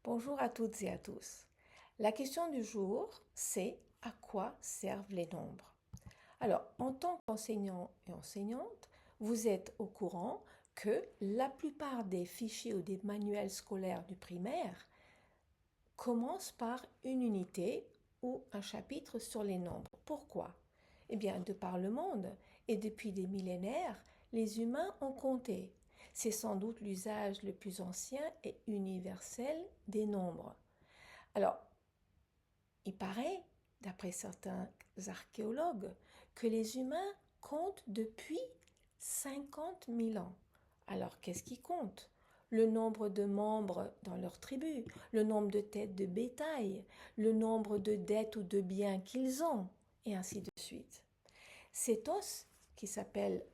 Bonjour à toutes et à tous. La question du jour, c'est à quoi servent les nombres? Alors, en tant qu'enseignant et enseignante, vous êtes au courant que la plupart des fichiers ou des manuels scolaires du primaire commencent par une unité ou un chapitre sur les nombres. Pourquoi? Eh bien, de par le monde et depuis des millénaires, les humains ont compté. C'est sans doute l'usage le plus ancien et universel des nombres. Alors, il paraît, d'après certains archéologues, que les humains comptent depuis 50 000 ans. Alors, qu'est-ce qui compte? Le nombre de membres dans leur tribu, le nombre de têtes de bétail, le nombre de dettes ou de biens qu'ils ont, et ainsi de suite. Cet os, qui s'appelle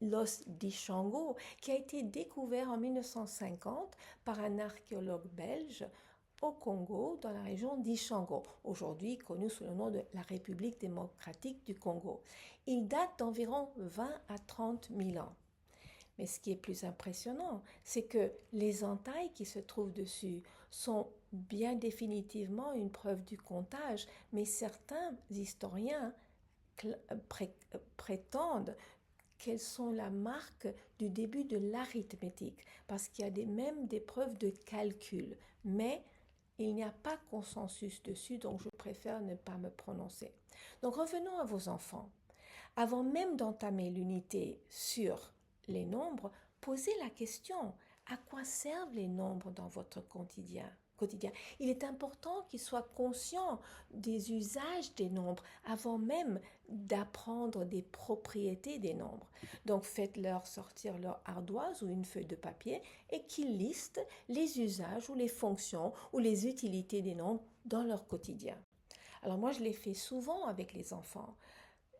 l'os d'Ishango, qui a été découvert en 1950 par un archéologue belge au Congo, dans la région d'Ishango, aujourd'hui connue sous le nom de la République démocratique du Congo. Il date d'environ 20 à 30 000 ans. Mais ce qui est plus impressionnant, c'est que les entailles qui se trouvent dessus sont bien définitivement une preuve du comptage, mais certains historiens prétendent qu'elles sont la marque du début de l'arithmétique, parce qu'il y a même des preuves de calcul. Mais il n'y a pas consensus dessus, donc je préfère ne pas me prononcer. Donc revenons à vos enfants. Avant même d'entamer l'unité sur les nombres, posez la question, à quoi servent les nombres dans votre quotidien? Il est important qu'ils soient conscients des usages des nombres avant même d'apprendre des propriétés des nombres. Donc faites-leur sortir leur ardoise ou une feuille de papier et qu'ils listent les usages ou les fonctions ou les utilités des nombres dans leur quotidien. Alors moi, je les fais souvent avec les enfants.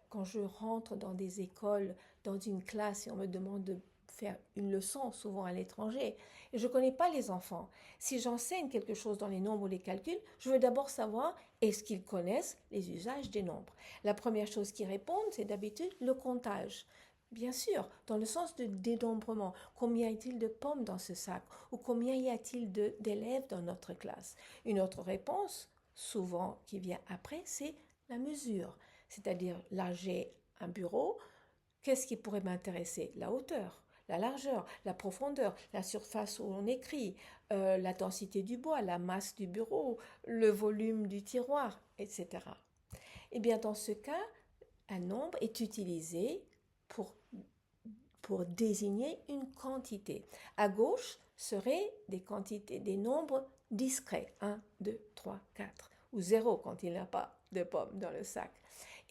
Quand je rentre dans des écoles, dans une classe et on me demande de faire une leçon, souvent à l'étranger, et je ne connais pas les enfants. Si j'enseigne quelque chose dans les nombres ou les calculs, je veux d'abord savoir est-ce qu'ils connaissent les usages des nombres. La première chose qu'ils répondent, c'est d'habitude le comptage. Bien sûr, dans le sens de dénombrement. Combien y a-t-il de pommes dans ce sac? Ou combien y a-t-il d'élèves dans notre classe? Une autre réponse, souvent qui vient après, c'est la mesure. C'est-à-dire, là, j'ai un bureau. Qu'est-ce qui pourrait m'intéresser? La hauteur, la largeur, la profondeur, la surface où on écrit, la densité du bois, la masse du bureau, le volume du tiroir, etc. Eh bien, dans ce cas, un nombre est utilisé pour, pour désigner une quantité. À gauche seraient des quantités, des nombres discrets, 1, 2, 3, 4, ou 0 quand il n'y a pas de pommes dans le sac.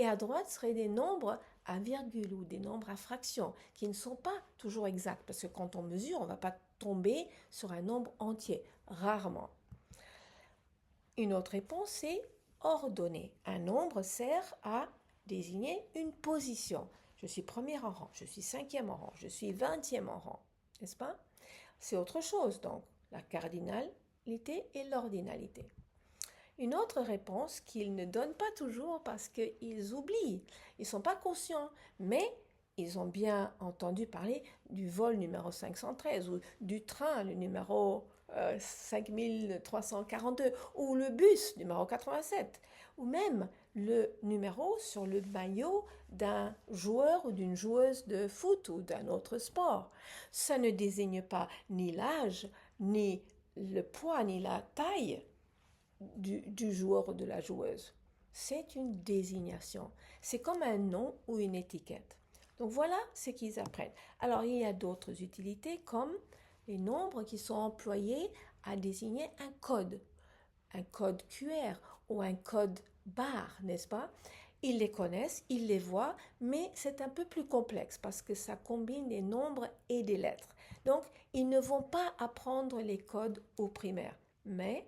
Et à droite seraient des nombres à virgule ou des nombres à fractions qui ne sont pas toujours exacts parce que quand on mesure, on ne va pas tomber sur un nombre entier, rarement. Une autre réponse est ordonnée. Un nombre sert à désigner une position. Je suis première en rang, je suis cinquième en rang, je suis 20e en rang, n'est-ce pas? C'est autre chose donc, la cardinalité et l'ordinalité. Une autre réponse qu'ils ne donnent pas toujours parce qu'ils oublient, ils ne sont pas conscients, mais ils ont bien entendu parler du vol numéro 513 ou du train, le numéro 5342 ou le bus numéro 87 ou même le numéro sur le maillot d'un joueur ou d'une joueuse de foot ou d'un autre sport. Ça ne désigne pas ni l'âge, ni le poids, ni la taille du joueur ou de la joueuse. C'est une désignation. C'est comme un nom ou une étiquette. Donc voilà ce qu'ils apprennent. Alors il y a d'autres utilités comme les nombres qui sont employés à désigner un code QR ou un code barre, n'est-ce pas? Ils les connaissent, ils les voient, mais c'est un peu plus complexe parce que ça combine des nombres et des lettres. Donc, ils ne vont pas apprendre les codes au primaire. Mais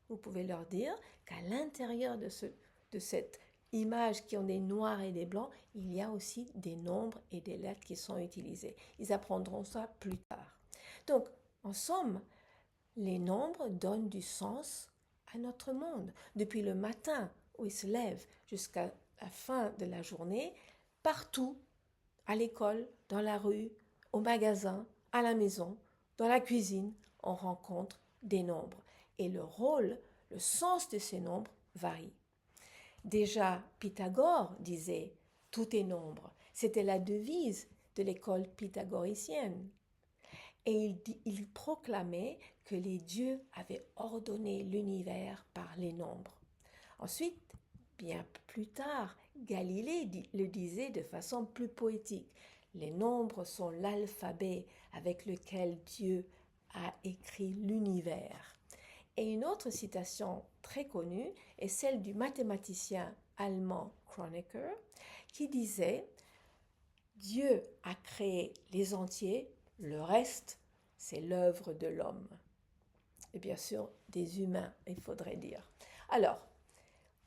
vous pouvez leur dire qu'à l'intérieur de cette image qui ont des noirs et des blancs, il y a aussi des nombres et des lettres qui sont utilisés. Ils apprendront ça plus tard. Donc, en somme, les nombres donnent du sens à notre monde. Depuis le matin où ils se lèvent jusqu'à la fin de la journée, partout, à l'école, dans la rue, au magasin, à la maison, dans la cuisine, on rencontre des nombres et le rôle, le sens de ces nombres varie. Déjà, Pythagore disait « tout est nombre ». C'était la devise de l'école pythagoricienne. Et il proclamait que les dieux avaient ordonné l'univers par les nombres. Ensuite, bien plus tard, Galilée le disait de façon plus poétique. Les nombres sont l'alphabet avec lequel Dieu a écrit l'univers. Et une autre citation très connue est celle du mathématicien allemand Kronecker qui disait « Dieu a créé les entiers, le reste, c'est l'œuvre de l'homme. » Et bien sûr, des humains, il faudrait dire. Alors,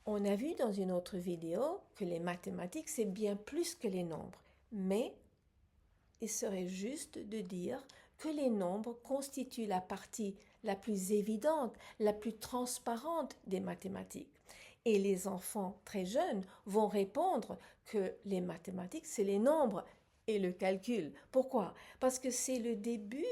on a vu dans une autre vidéo que les mathématiques, c'est bien plus que les nombres. Mais il serait juste de dire que les nombres constituent la partie la plus évidente, la plus transparente des mathématiques. Et les enfants très jeunes vont répondre que les mathématiques, c'est les nombres et le calcul. Pourquoi? Parce que c'est le début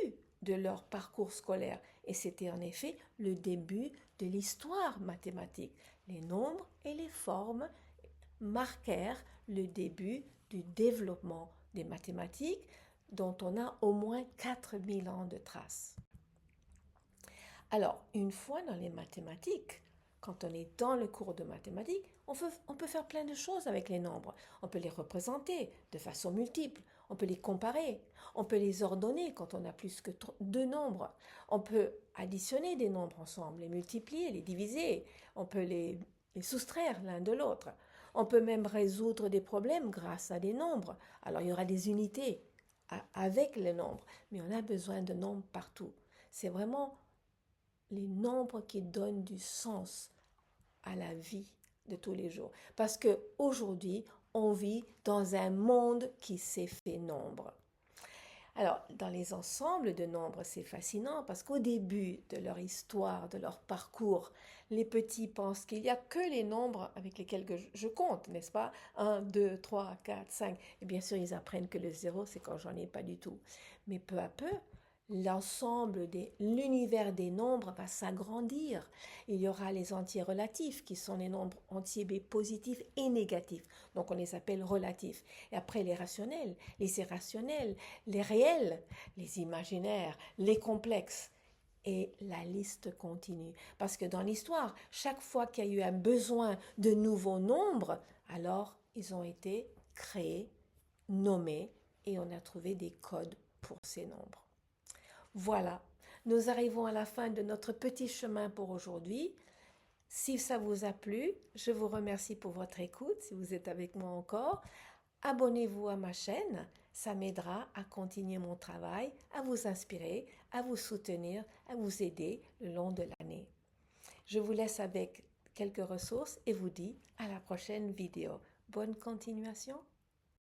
de leur parcours scolaire. Et c'était en effet le début de l'histoire mathématique. Les nombres et les formes marquèrent le début du développement des mathématiques dont on a au moins 4000 ans de traces. Alors, une fois dans les mathématiques, quand on est dans le cours de mathématiques, on peut faire plein de choses avec les nombres. On peut les représenter de façon multiple, on peut les comparer, on peut les ordonner quand on a plus que deux nombres. On peut additionner des nombres ensemble, les multiplier, les diviser, on peut les soustraire l'un de l'autre. On peut même résoudre des problèmes grâce à des nombres. Alors il y aura des unités avec les nombres, mais on a besoin de nombres partout. C'est vraiment les nombres qui donnent du sens à la vie de tous les jours. Parce qu'aujourd'hui, on vit dans un monde qui s'est fait nombre. Alors, dans les ensembles de nombres, c'est fascinant parce qu'au début de leur histoire, de leur parcours, les petits pensent qu'il n'y a que les nombres avec lesquels je compte, n'est-ce pas? 1, 2, 3, 4, 5. Et bien sûr, ils apprennent que le zéro, c'est quand j'en ai pas du tout. Mais peu à peu, l'univers des nombres va s'agrandir. Il y aura les entiers relatifs qui sont les nombres entiers positifs et négatifs. Donc on les appelle relatifs. Et après les rationnels, les irrationnels, les réels, les imaginaires, les complexes. Et la liste continue. Parce que dans l'histoire, chaque fois qu'il y a eu un besoin de nouveaux nombres, alors ils ont été créés, nommés, et on a trouvé des codes pour ces nombres. Voilà, nous arrivons à la fin de notre petit chemin pour aujourd'hui. Si ça vous a plu, je vous remercie pour votre écoute, si vous êtes avec moi encore. Abonnez-vous à ma chaîne, ça m'aidera à continuer mon travail, à vous inspirer, à vous soutenir, à vous aider le long de l'année. Je vous laisse avec quelques ressources et vous dis à la prochaine vidéo. Bonne continuation!